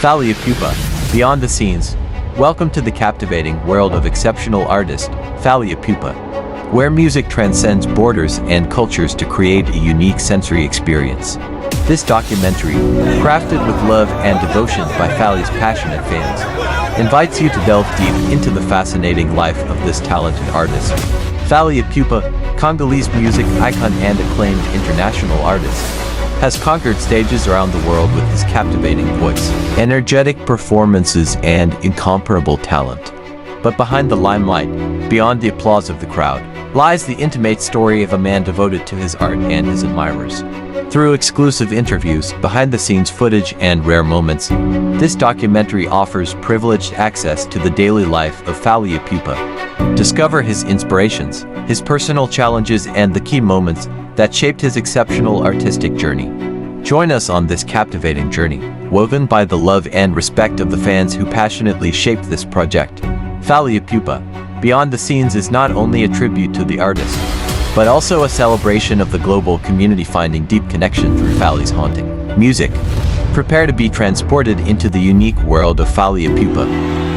Fally Ipupa, Beyond the Scenes. Welcome to the captivating world of exceptional artist, Fally Ipupa, where music transcends borders and cultures to create a unique sensory experience. This documentary, crafted with love and devotion by Fally's passionate fans, invites you to delve deep into the fascinating life of this talented artist. Fally Ipupa, Congolese music icon and acclaimed international artist, has conquered stages around the world with his captivating voice, energetic performances, and incomparable talent. But behind the limelight, beyond the applause of the crowd, lies the intimate story of a man devoted to his art and his admirers. Through exclusive interviews, behind-the-scenes footage, and rare moments, this documentary offers privileged access to the daily life of Fally Ipupa. Discover his inspirations, his personal challenges, and the key moments that shaped his exceptional artistic journey. Join us on this captivating journey, woven by the love and respect of the fans who passionately shaped this project. Fally Ipupa, Beyond the Scenes is not only a tribute to the artist, but also a celebration of the global community finding deep connection through Fally's haunting music. Prepare to be transported into the unique world of Fally Ipupa,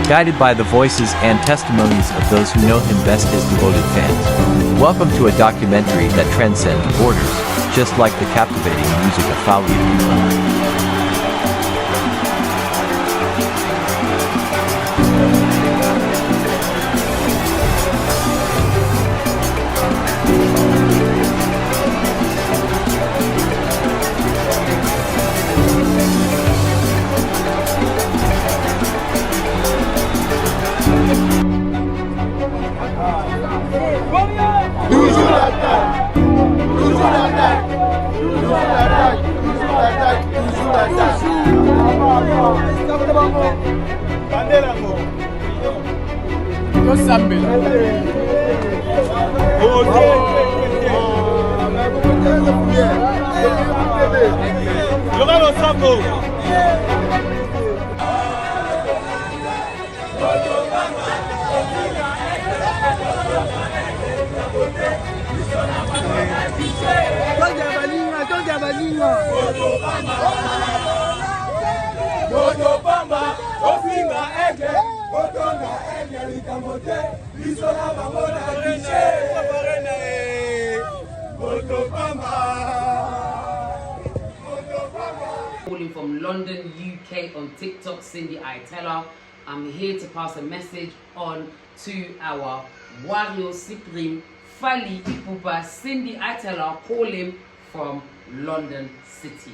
guided by the voices and testimonies of those who know him best, his devoted fans. Welcome to a documentary that transcends borders, just like the captivating music of Fally Ipupa. Calling from London, UK on TikTok, Cindy Itella. I'm here to pass a message on to our Wario Supreme, Fally Ipupa, Cindy Itella, calling from London City.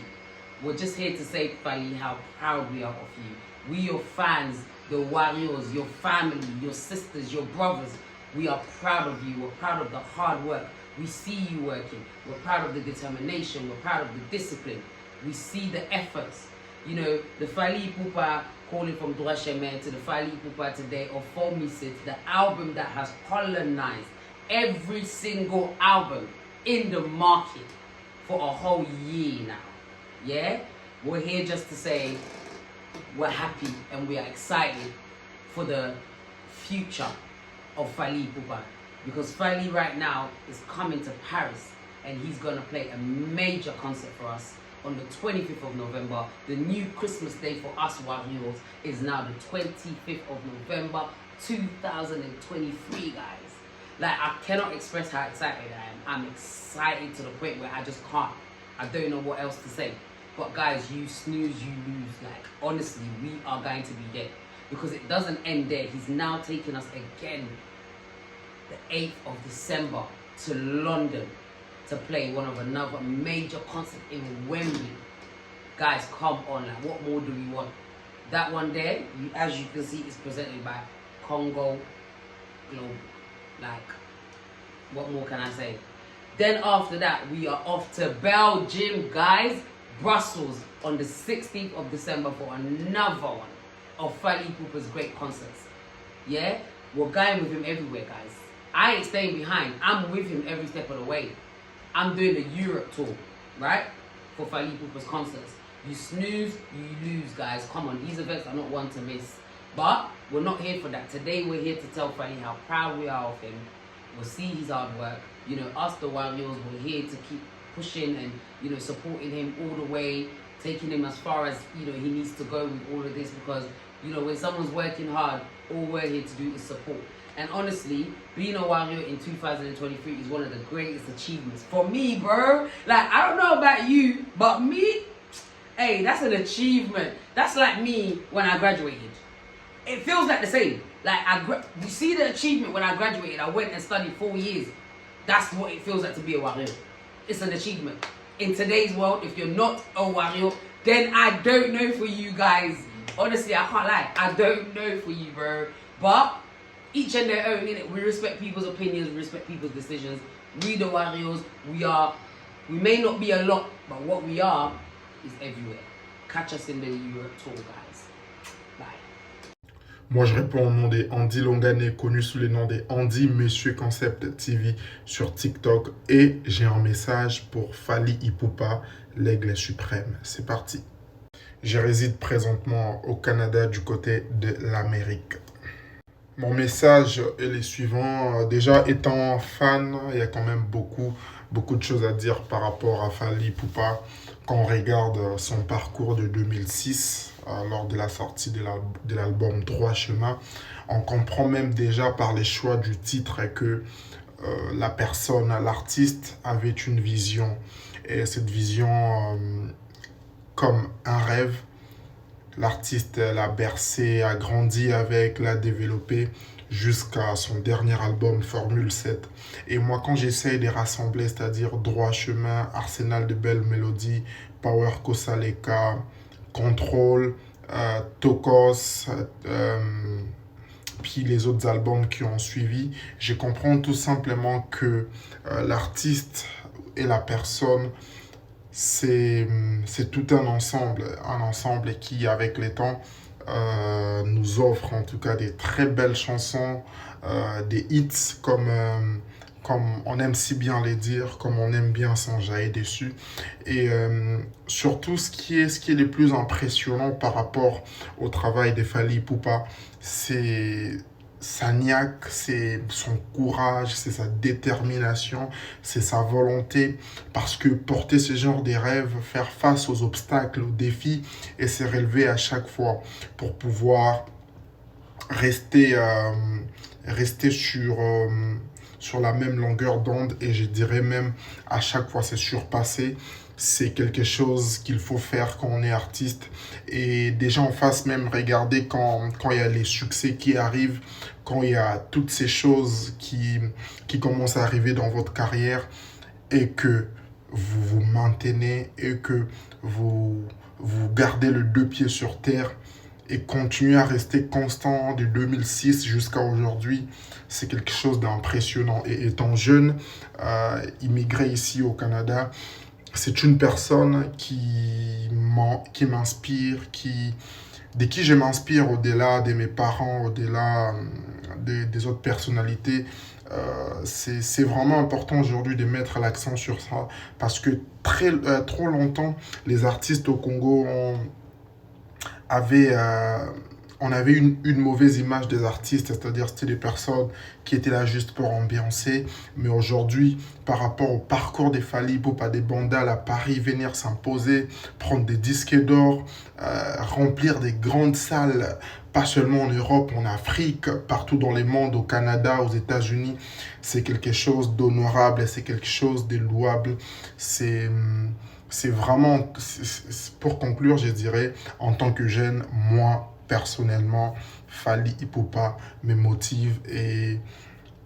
We're just here to say, Fally, how proud we are of you. We, your fans, the Warriors, your family, your sisters, your brothers, we are proud of you. We're proud of the hard work. We see you working. We're proud of the determination. We're proud of the discipline. We see the efforts. You know, the Fally Ipupa calling from Droit Chemin to the Fally Ipupa today of Fomisit, the album that has colonized every single album in the market for a whole year now. Yeah? We're here just to say we're happy and we are excited for the future of Fally Ipupa, because Fally right now is coming to Paris and he's gonna play a major concert for us on the 25th of November. The new Christmas day for us Warriors is now the 25th of November 2023, guys. Like, I cannot express how excited I am. I'm excited to the point where I just can't. I don't know what else to say. But guys, you snooze, you lose. Like, honestly, we are going to be dead. Because it doesn't end there. He's now taking us again the 8th of December to London to play another major concert in Wembley. Guys, come on, like, what more do we want? That one there, as you can see, is presented by Congo Global. Like, what more can I say? Then after that, we are off to Belgium, guys. Brussels on the 16th of December for another one of Fally Ipupa's great concerts. Yeah? We're going with him everywhere, guys. I ain't staying behind. I'm with him every step of the way. I'm doing the Europe tour, right? For Fally Ipupa's concerts. You snooze, you lose, guys. Come on, these events are not one to miss. But we're not here for that. Today we're here to tell Fally how proud we are of him. We'll see his hard work. You know, us the Warriors, we're here to keep pushing and, you know, supporting him all the way taking him as far as, you know, he needs to go with all of this, because, you know, when someone's working hard, all we're here to do is support. And honestly, being a Wario in 2023 is one of the greatest achievements for me, bro. Like, I don't know about you, but me, hey, that's an achievement. That's like me when I graduated. It feels like the same. Like, you see the achievement when I graduated. I went and studied 4 years. That's what it feels like to be a Wario. It's an achievement. In today's world, if you're not a Wario, then I don't know for you guys. Honestly, I can't lie. I don't know for you, bro. But each and their own, innit? We respect people's opinions, we respect people's decisions. We the Warriors, we may not be a lot, but what we are is everywhere. Catch us in the Europe tour, guys. Bye. Moi, je réponds au nom des Andy Longanais, connu sous les noms des Andy Monsieur Concept TV sur TikTok. Et j'ai un message pour Fally Ipupa, l'aigle suprême. C'est parti. Je réside présentement au Canada, du côté de l'Amérique. Mon message est le suivant. Déjà, étant fan, il y a quand même beaucoup de choses à dire par rapport à Fally Ipupa. Quand on regarde son parcours de 2006, lors de la sortie de l'album Droit Chemin, on comprend même déjà par les choix du titre que la personne, l'artiste, avait une vision. Et cette vision, comme un rêve, l'artiste l'a bercé, a grandi avec, l'a développé jusqu'à son dernier album Formule 7. Et moi, quand j'essaye de rassembler, c'est-à-dire Droit Chemin, Arsenal de belles mélodies, Power Kosaleka, Control, Tokos, puis les autres albums qui ont suivi, je comprends tout simplement que l'artiste et la personne, c'est tout un ensemble qui, avec le temps, nous offre en tout cas des très belles chansons, des hits comme on aime si bien les dire, comme on aime bien s'enjailler dessus. Et surtout, ce qui est le plus impressionnant par rapport au travail de Fally Ipupa, c'est sa niaque, c'est son courage, c'est sa détermination, c'est sa volonté. Parce que porter ce genre de rêves, faire face aux obstacles, aux défis, et se relever à chaque fois pour pouvoir rester sur la même longueur d'onde, et je dirais même à chaque fois se surpasser. C'est quelque chose qu'il faut faire quand on est artiste. Et déjà en face même, regardez quand il y a les succès qui arrivent, quand il y a toutes ces choses qui commencent à arriver dans votre carrière, et que vous vous maintenez, et que vous gardez les deux pieds sur terre, et continuer à rester constant de 2006 jusqu'à aujourd'hui, c'est quelque chose d'impressionnant. Et étant jeune, immigré ici au Canada, c'est une personne qui m'inspire, de qui je m'inspire au-delà de mes parents, au-delà des autres personnalités. C'est vraiment important aujourd'hui de mettre l'accent sur ça, parce que trop longtemps, les artistes au Congo on avait une mauvaise image des artistes, c'est-à-dire c'était des personnes qui étaient là juste pour ambiancer. Mais aujourd'hui, par rapport au parcours des Fally Ipupa, des Bandal à Paris, venir s'imposer, prendre des disques d'or, remplir des grandes salles, pas seulement en Europe, en Afrique, partout dans le monde, au Canada, aux États-Unis, c'est quelque chose d'honorable et c'est quelque chose de louable. C'est vraiment, pour conclure, je dirais, en tant que jeune, moi, personnellement, Fally Ipupa me motive et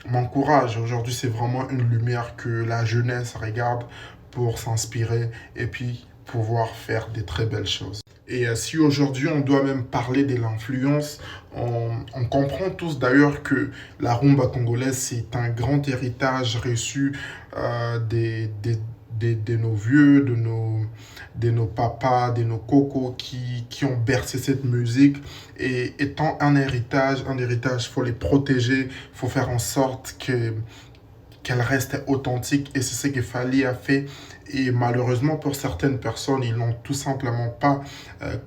m'encourage. Aujourd'hui, c'est vraiment une lumière que la jeunesse regarde pour s'inspirer et puis pouvoir faire des très belles choses. Et si aujourd'hui on doit même parler de l'influence, on comprend tous d'ailleurs que la rumba congolaise, c'est un grand héritage reçu de nos vieux, de nos papas, de nos cocos qui ont bercé cette musique. Et étant un héritage, il faut les protéger, il faut faire en sorte qu'elle reste authentique. Et c'est ce que Fally a fait. Et malheureusement, pour certaines personnes, ils n'ont tout simplement pas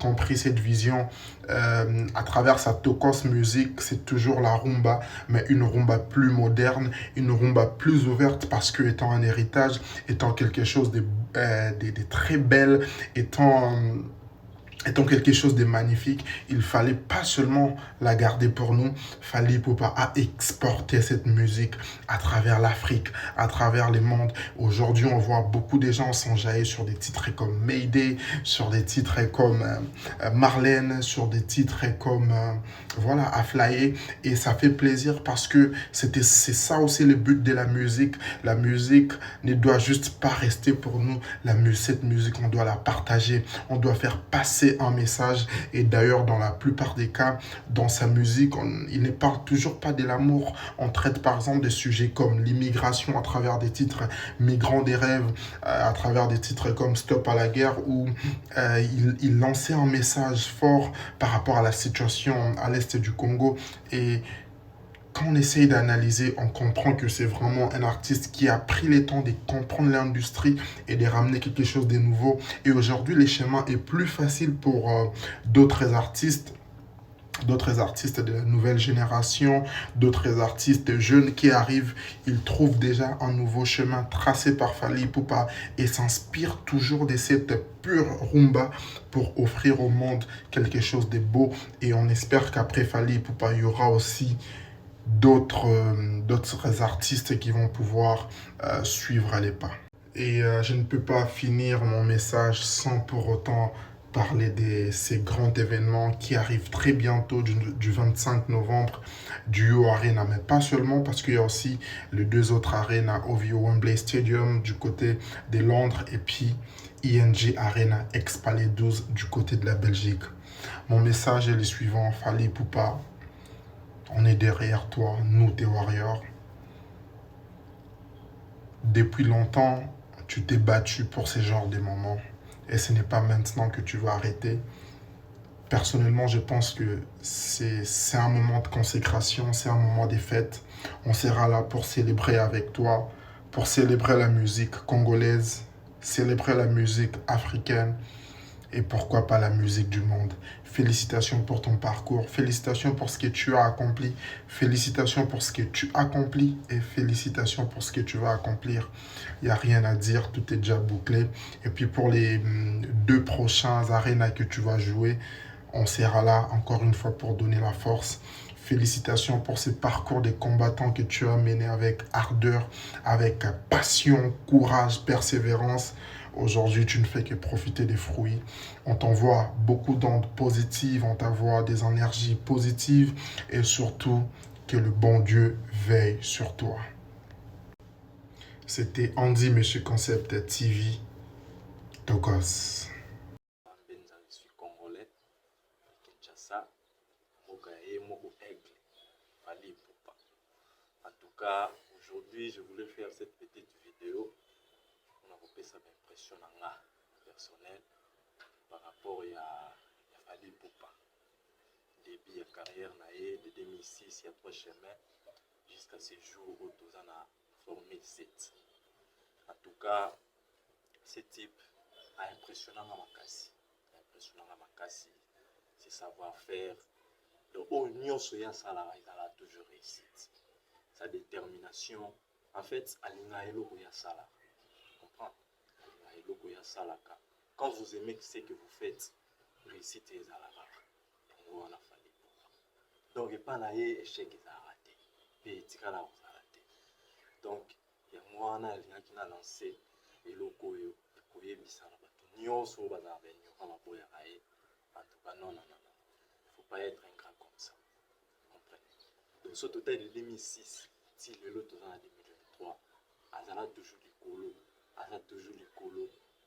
compris cette vision. À travers sa Tokos musique, c'est toujours la rumba, mais une rumba plus moderne, une rumba plus ouverte, parce que étant un héritage, étant quelque chose de très belle, étant quelque chose de magnifique, il fallait pas seulement la garder pour nous, Fally Ipupa a exporté cette musique à travers l'Afrique, à travers les mondes. Aujourd'hui, on voit beaucoup de gens s'enjailler sur des titres comme Mayday, sur des titres comme Marlène, sur des titres comme voilà, Aflaye. Et ça fait plaisir parce que c'est ça aussi le but de la musique. La musique ne doit juste pas rester pour nous. Cette musique, on doit la partager, on doit faire passer un message. Et d'ailleurs, dans la plupart des cas, dans sa musique, il ne parle toujours pas de l'amour. On traite par exemple des sujets comme l'immigration à travers des titres Migrants des rêves, à travers des titres comme Stop à la guerre, où il lançait un message fort par rapport à la situation à l'est du Congo. Et quand on essaye d'analyser, on comprend que c'est vraiment un artiste qui a pris le temps de comprendre l'industrie et de ramener quelque chose de nouveau. Et aujourd'hui, le chemin est plus facile pour d'autres artistes de la nouvelle génération, d'autres artistes jeunes qui arrivent. Ils trouvent déjà un nouveau chemin tracé par Fally Ipupa et s'inspirent toujours de cette pure rumba pour offrir au monde quelque chose de beau. Et on espère qu'après Fally Ipupa, il y aura aussi d'autres artistes qui vont pouvoir suivre les pas. Et je ne peux pas finir mon message sans pour autant parler de ces grands événements qui arrivent très bientôt du 25 novembre du Yo Arena, mais pas seulement, parce qu'il y a aussi les deux autres arenas, OVO Wembley Stadium du côté de Londres et puis ING Arena Ex-Palais 12 du côté de la Belgique. Mon message est le suivant: Fally Ipupa, on est derrière toi, nous tes warriors. Depuis longtemps, tu t'es battu pour ce genre de moments. Et ce n'est pas maintenant que tu vas arrêter. Personnellement, je pense que c'est un moment de consécration, c'est un moment de fête. On sera là pour célébrer avec toi, pour célébrer la musique congolaise, célébrer la musique africaine et pourquoi pas la musique du monde. Félicitations pour ton parcours, félicitations pour ce que tu as accompli, félicitations pour ce que tu accomplis et félicitations pour ce que tu vas accomplir. Il n'y a rien à dire, tout est déjà bouclé. Et puis pour les 2 prochains arénas que tu vas jouer, on sera là encore une fois pour donner la force. Félicitations pour ce parcours de combattant que tu as mené avec ardeur, avec passion, courage, persévérance. Aujourd'hui, tu ne fais que profiter des fruits. On t'envoie beaucoup d'ondes positives, on t'envoie des énergies positives et surtout que le bon Dieu veille sur toi. C'était Andy, Monsieur Concept TV, Tokos. Je suis congolais, Kinshasa, Mokaye, Moko Aigle, Fally Ipupa. En tout cas, aujourd'hui, je voulais faire cette petite vidéo. On a repéré ça m'impressionne personnel par rapport à Fally Ipupa. Début de carrière de 2006, il y a 3 chemins jusqu'à ce jour où nous avons formé 7. En tout cas, ce type a impressionné ma makasi. C'est savoir-faire. Le haut union soya sala, il a toujours réussi. Sa détermination, en fait, alinga eloko ya sala. Comprends? Alinga eloko ya sala. Quand vous aimez ce que vous faites, réussite est à la rare. On a fallu. Donc, il n'y a pas d'ailleurs échec qui a raté. Et il y a raté. Donc, il y a moi qui a lancé eloko yo. En tout cas, non. Il ne faut pas être un grand comme ça. Vous comprenez? Donc, ce total de 2006, si le lot en 2023, Azala toujours du colo.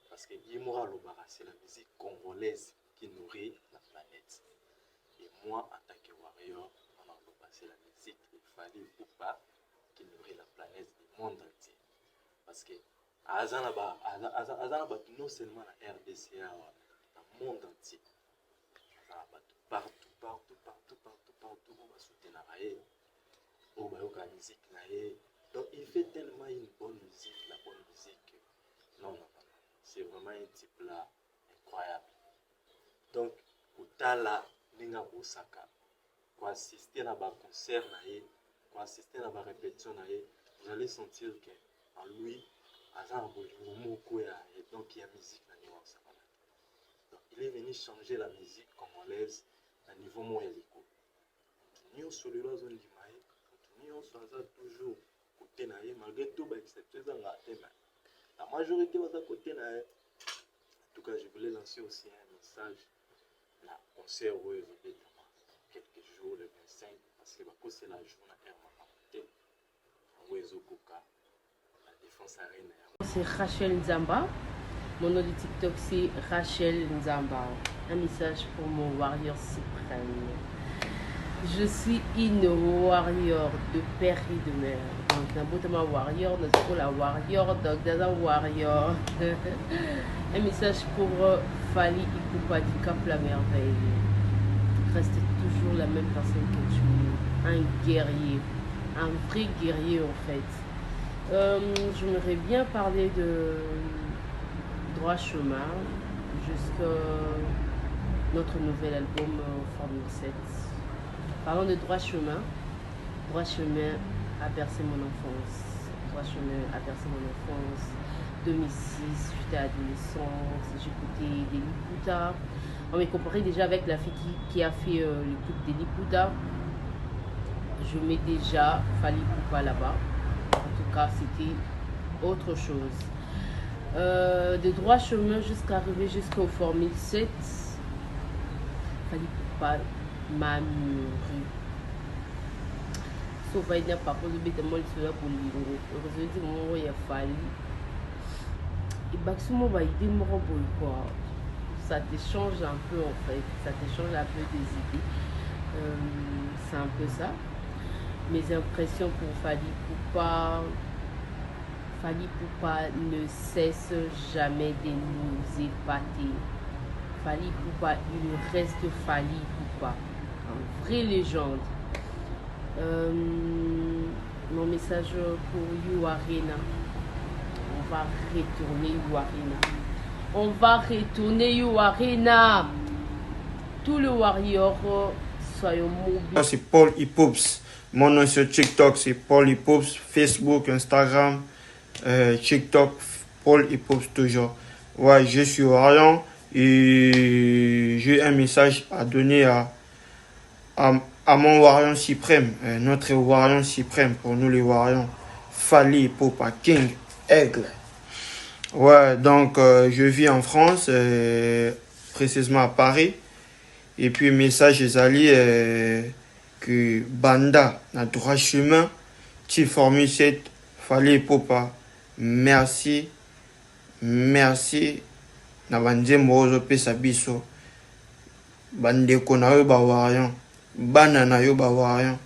Parce que Yimora Lobara, c'est la musique congolaise qui nourrit la planète. Et moi, en tant que warrior, on a passé la musique de Fally Ipupa qui nourrit la planète du monde entier. Parce que Azanaba, non seulement la RDC, le monde entier. Azanaba, partout, on va soutenir la musique. Donc il fait tellement une bonne musique, la bonne musique. Non. c'est vraiment un type là incroyable. Donc, Outala, Ninga Osaka, pour assister à un concert, pour assister à une répétition, vous allez sentir qu'en lui, donc il y a musique. Donc, il est venu changer la musique congolaise à niveau moyeliko. Nous sommes toujours côté naïe, malgré tout, la majorité va côté naïe. En tout cas, je voulais lancer aussi un message. La concert où ils ont été quelques jours, le 25, parce que c'est la journée où ils ont la défense arène. C'est Rachel Nzamba. Mon nom de TikTok c'est Rachel Nzamba. Un message pour mon warrior suprême. Je suis une warrior de père et de mère. Donc, Nabotama warrior, notre la warrior, donc Daza warrior. Un message pour Fally Ipupa du Cap La Merveille. Reste toujours la même personne que tu es. Un guerrier. Un vrai guerrier en fait. J'aimerais bien parler de droit chemin jusqu'à notre nouvel album Formule 7. Parlons de droit chemin. Droit chemin a bercé mon enfance. Droit chemin a bercé mon enfance. 2006, j'étais adolescente, j'écoutais Deli Pouta. On m'a comparé déjà avec la fille qui a fait le clip Deli Pouta. Je mets déjà Fally Ipupa là-bas. En tout cas, c'était autre chose. De droit chemin jusqu'à arriver jusqu'au Formule 7, Fally Ipupa m'a mûri. Sauf qu'il n'y a pas de bête de moi pour l'Ingo. Heureusement, il y a Fally. Et Baxumo va aider mon robot quoi. Ça te change un peu en fait. Ça te change un peu des idées. C'est un peu ça. Mes impressions pour Fally Ipupa. Fally Ipupa ne cesse jamais de nous épater. Fally Ipupa, il reste Fally Ipupa. Une vraie légende. Mon message pour You Arena. On va retourner You Arena. On va retourner You Arena. Tout le warrior, soyons mobiles. C'est Paul Ipoups. Mon nom sur TikTok, c'est Paul Ipoups. Facebook, Instagram, TikTok, Paul Ipoups toujours. Ouais, je suis Orion et j'ai un message à donner à mon Warrior suprême, notre Warrior suprême pour nous les Warriors. Fally Ipupa, King, Aigle. Ouais, donc je vis en France, précisément à Paris. Et puis, message est allé que Banda, na droit chemin, qui formule cette Fally Ipupa. Merci, merci. Na bande mozo pesa biso. Bande kona yo ba Warrior. Bana na yo ba Warrior.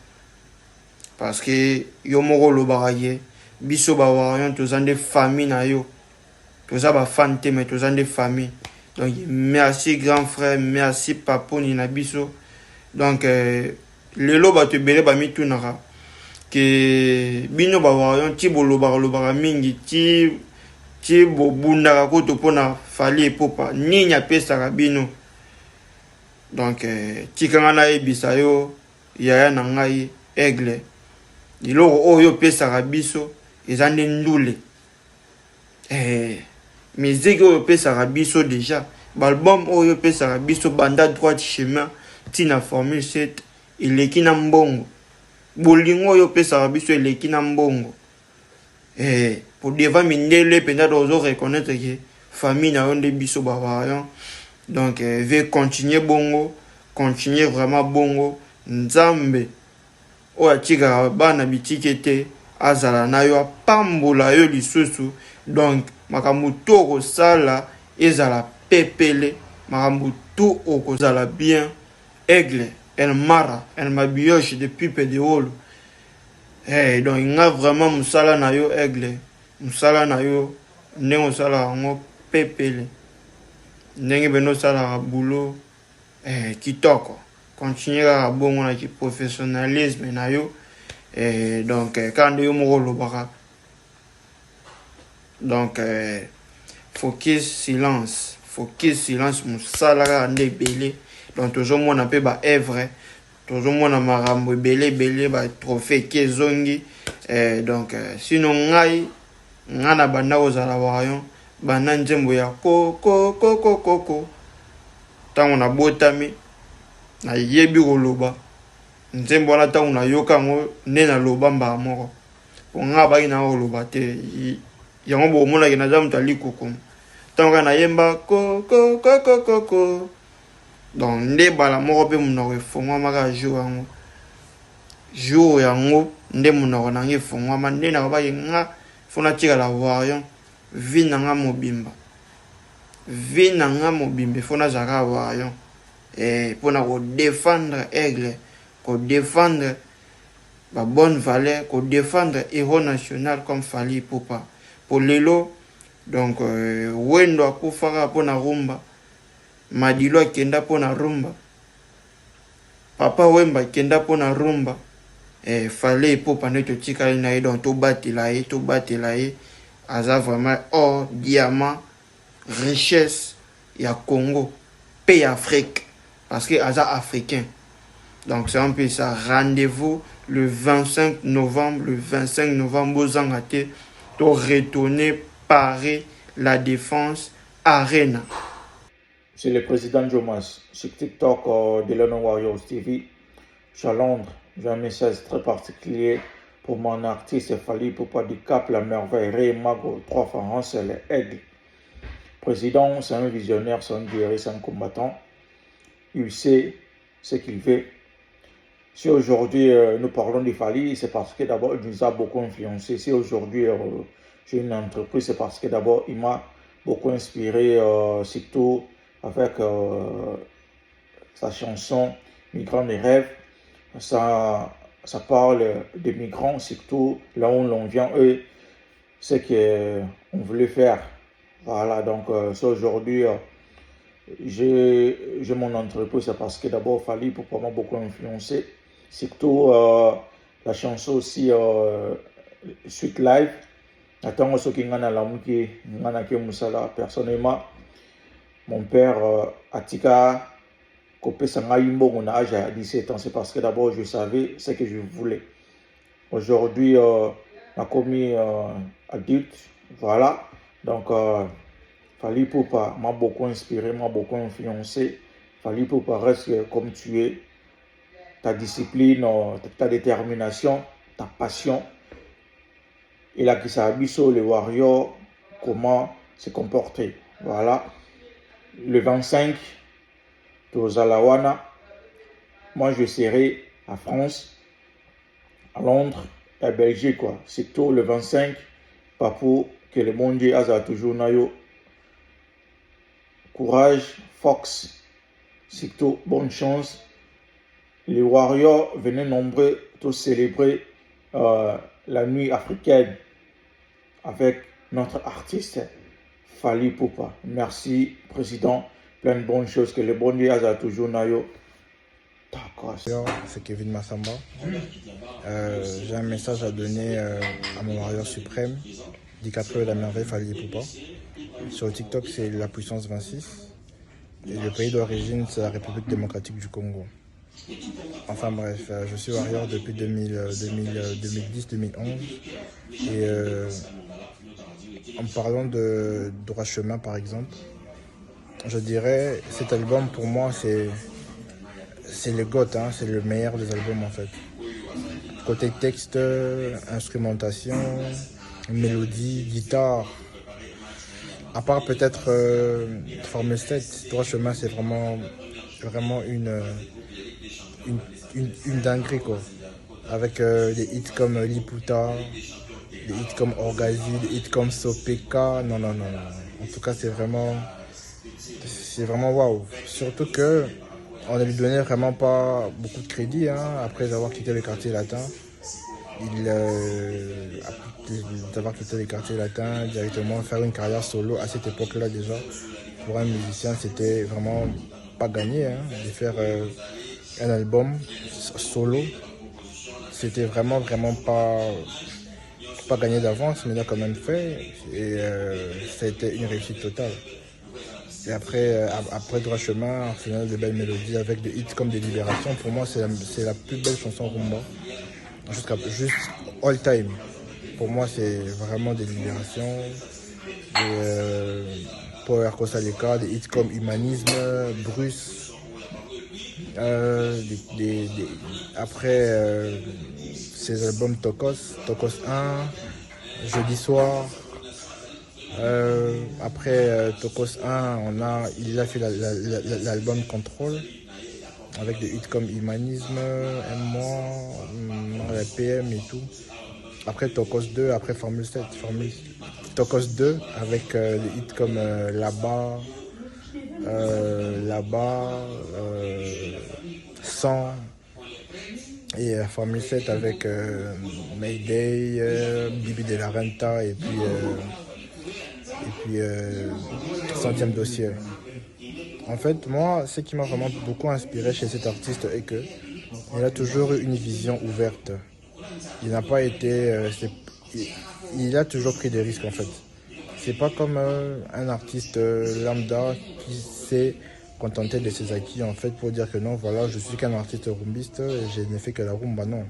Parce que yo moko lo baraye. Biso ba Warrior, tous en des familles na yo. Tous en ba fan mais tous en des familles. Donc, merci grand frère, merci papa ni na biso. Donc, le lo ba te bele ba mi tunara. Que bino ba Warrior, ti bo lo bara mingi, ti bo bunda ko to pona Fally Ipupa. Ni nya pesa bino. Donc, ti kanga e bisayo, yaya na ngai Aigle. Ilo oyo pesa biso, ezande ndule. Musique oyo pesa biso déjà. L'album oyo pesa biso Banda droit chemin, tina Formule 7, ileki na mbongo. Bolingo oyo pesa biso ileki na mbongo. Pour devant mindele penda dozo reconnaître que famille na onde biso ba Warrior. Donc veut continuer bongo, continuer vraiment bongo. Nzambe oya tika bana bitikete azala na yo pambola yo lisusu. Donc makambo to sala ezala pepele, makambo tout okozala bien. Aigle, elle mara, elle m'abioche depuis Pédéol. Donc il a vraiment musala na yo Aigle, musala na yo ndenge sala ngo pepele. Ndenge beno sala boulot kitoko. Continuer à bon na ki professionnalisme na yo. Donc quand yo moko lo baka. Donc focus silence mosala nde belé donc toujours mon appel ba œuvre toujours mon marambo belé ba trophée kezongi donc sinon ngai ngana banda ozala wayon banda nzembo ya ko tango na botami na yebi koloba nzembo wana tango na yoka ngo nde na loba mbala moko po nga baki na koloba te yango bomonaki naza moto alikoko tango kaka nayemba ko donc nde bala moko mpe monoko efongwamaka jour yango nde monoko nange efongwama nde nakobaki nga fo natikala warion vi na nga mobimba fo nazalaka warion mpona kodéfendre aigle kodéfendre ba bonne valeur kodéfendre héros national comme Fally Ipupa po lelo donc wendo akufaka mpona rumba madilo akenda mpona rumba papa wemba akenda mpona rumba Fally Ipupa nde totikali na ye donc tobatela ye aza vraiment or diamant richesse ya Congo pe ya Afrique parce que aza africain donc c'est un peu ça rendez-vous le 25 novembre bozanga te to retourner Paris la Défense Arena. C'est le président Jomas sur TikTok de London Warriors TV. Je suis à Londres. J'ai un message très particulier pour mon artiste Fally Ipupa du Cap, la merveille, Ray Mago, 3 Français, les Aigles. Président, c'est un visionnaire, c'est un guerrier, c'est un combattant. Il sait ce qu'il veut. Si aujourd'hui nous parlons de Fally, c'est parce que d'abord il nous a beaucoup influencé. Si aujourd'hui j'ai une entreprise, c'est parce que d'abord il m'a beaucoup inspiré, surtout avec sa chanson Migrants des rêves. Ça parle des migrants, surtout là où l'on vient, eux, ce qu'on voulait faire. Voilà, donc aujourd'hui, j'ai mon entreprise, c'est parce que d'abord Fally Ipupa m'a beaucoup influencé. Surtout la chanson aussi Sweet Life. Attends, ce qui ngana la mouki, ngana ke musala. Personnellement, mon père Atika Kopé Sanga Yimbo, mon âge à 17 ans, c'est parce que d'abord je savais ce que je voulais. Aujourd'hui, ma commis adulte, voilà. Donc, Fally Ipupa m'a beaucoup inspiré, m'a beaucoup influencé. Fally Ipupa reste comme tu es. Ta discipline, ta détermination, ta passion. Il a qui s'habille sur les warriors, comment se comporter. Voilà. Le 25, Tozalawana, moi je serai à France, à Londres, à Belgique, quoi. Surtout le 25, Papou, que le monde a toujours nayo. Courage, Fox, surtout bonne chance. Les Warriors venaient nombreux tous célébrer la nuit africaine avec notre artiste Fally Ipupa. Merci, Président. Plein de bonnes choses que le bon Dieu a toujours nayo. C'est Kevin Massamba. J'ai un message à donner à mon warrior suprême, DiCaprio et la merveille Fally Ipupa. Sur TikTok, c'est la puissance 26. Et le pays d'origine, c'est la République démocratique du Congo. Enfin bref, je suis warrior depuis 2010-2011. Et en parlant de droit chemin, par exemple, je dirais cet album pour moi c'est le GOAT, hein, c'est le meilleur des albums en fait. Côté texte, instrumentation, mélodie, guitare, à part peut-être Formule 7, droit chemin c'est vraiment une dinguerie quoi. Avec des hits comme Liputa, des hits comme Orgazi, des hits comme Sopeka, non. En tout cas c'est vraiment waouh. Surtout que on ne lui donnait vraiment pas beaucoup de crédit hein, après avoir quitté le quartier latin. D'avoir quitté le quartier latin, directement faire une carrière solo à cette époque-là déjà, pour un musicien, c'était vraiment pas gagné hein, de faire un album solo. C'était vraiment pas pas gagné d'avance, mais il a quand même fait. Et ça a été une réussite totale. Et après Droit Chemin, Arsenal de belles mélodies avec des hits comme des Libérations. Pour moi, c'est la plus belle chanson rumba. Juste all time. Pour moi, c'est vraiment des Libérations. Power Costa Rica, des hits comme Humanisme, Bruce. Après ces albums Tokos 1, Jeudi soir. Après Tokos 1, il a fait l'album Control avec des hits comme Humanisme, Aime-moi, la PM et tout. Après Tokos 2, après Formule 7, Tokos 2 avec des hits comme Là-bas, 100 et Formule 7 avec Mayday, Bibi de la Renta et puis Centième dossier. En fait, moi, ce qui m'a vraiment beaucoup inspiré chez cet artiste est que il a toujours eu une vision ouverte. Il n'a pas été... il a toujours pris des risques, en fait. C'est pas comme un artiste lambda qui s'est contenté de ses acquis, en fait, pour dire que non, voilà, je suis qu'un artiste rumbiste et je n'ai fait que la rumba, non.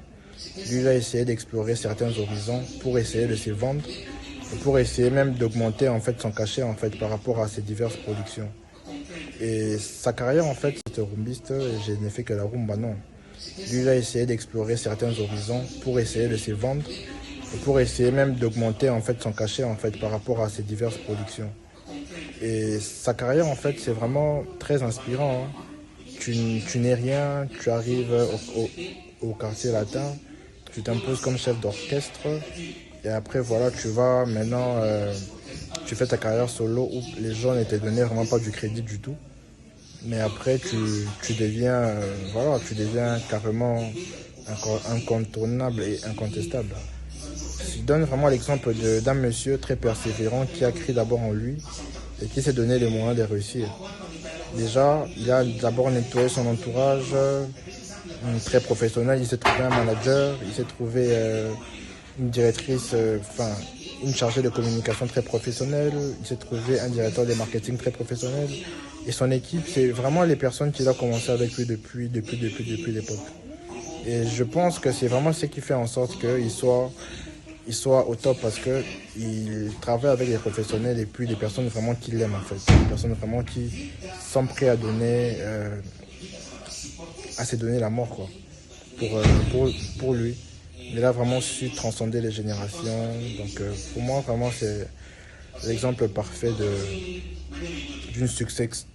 Lui, il a essayé d'explorer certains horizons pour essayer de se vendre et pour essayer même d'augmenter, en fait, son cachet, en fait, par rapport à ses diverses productions. Et sa carrière, en fait, c'est rumbiste et je n'ai fait que la rumba, non. Lui, il a essayé d'explorer certains horizons pour essayer de se vendre et pour essayer même d'augmenter, en fait, son cachet, en fait, par rapport à ses diverses productions. Et sa carrière, en fait, c'est vraiment très inspirant. Hein. Tu n'es rien, tu arrives au quartier latin, tu t'imposes comme chef d'orchestre et après, voilà, tu vas maintenant, tu fais ta carrière solo où les gens ne te donnaient vraiment pas du crédit du tout. Mais après, tu deviens carrément incontournable et incontestable. Je donne vraiment l'exemple d'un monsieur très persévérant qui a cru d'abord en lui et qui s'est donné les moyens de réussir. Déjà, il a d'abord nettoyé son entourage très professionnel. Il s'est trouvé un manager, il s'est trouvé une directrice, une chargée de communication très professionnelle, il s'est trouvé un directeur de marketing très professionnel. Et son équipe, c'est vraiment les personnes qu'il a commencé avec lui depuis l'époque. Et je pense que c'est vraiment ce qui fait en sorte qu'il soit au top parce qu'il travaille avec des professionnels et puis des personnes vraiment qui l'aiment en fait. Des personnes vraiment qui sont prêtes à se donner la mort quoi, pour lui. Il a vraiment su transcender les générations. Donc pour moi, vraiment, c'est l'exemple parfait d'une success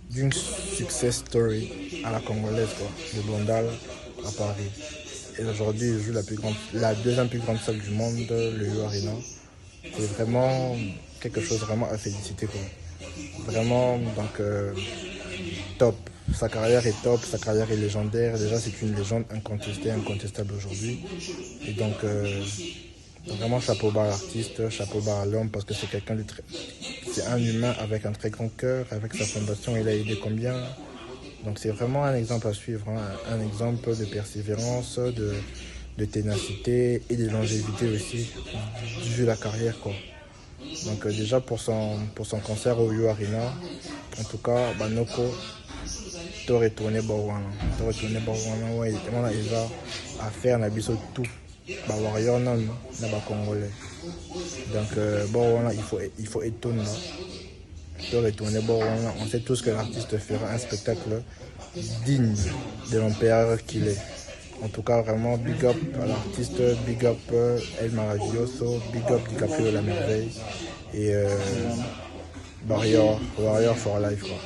story à la congolaise, quoi, de Blondal à Paris. Et aujourd'hui, il joue la deuxième plus grande salle du monde, le U Arena. C'est vraiment quelque chose vraiment à féliciter, quoi. Vraiment, donc, top. Sa carrière est top, sa carrière est légendaire. Déjà, c'est une légende incontestable aujourd'hui. Et donc, vraiment, chapeau bas à l'artiste, chapeau bas à l'homme, parce que c'est quelqu'un de c'est un humain avec un très grand cœur. Avec sa fondation, il a aidé combien. Donc, c'est vraiment un exemple à suivre, hein. Un exemple de persévérance, de ténacité et de longévité aussi, vu la carrière, quoi. Donc, déjà, pour son concert au U Arena, en tout cas, Noko, t'aurais tourné Bawana, ouais, il va à faire un abisso tout. Warrior non, Congolais. Donc Bawana, il faut étonner. T'aurais tourné Bawana, on sait tous que l'artiste fera un spectacle digne de l'empereur qu'il est. En tout cas, vraiment, big up à l'artiste, big up El Maravilloso, big up DiCaprio la merveille et Warrior for life, quoi.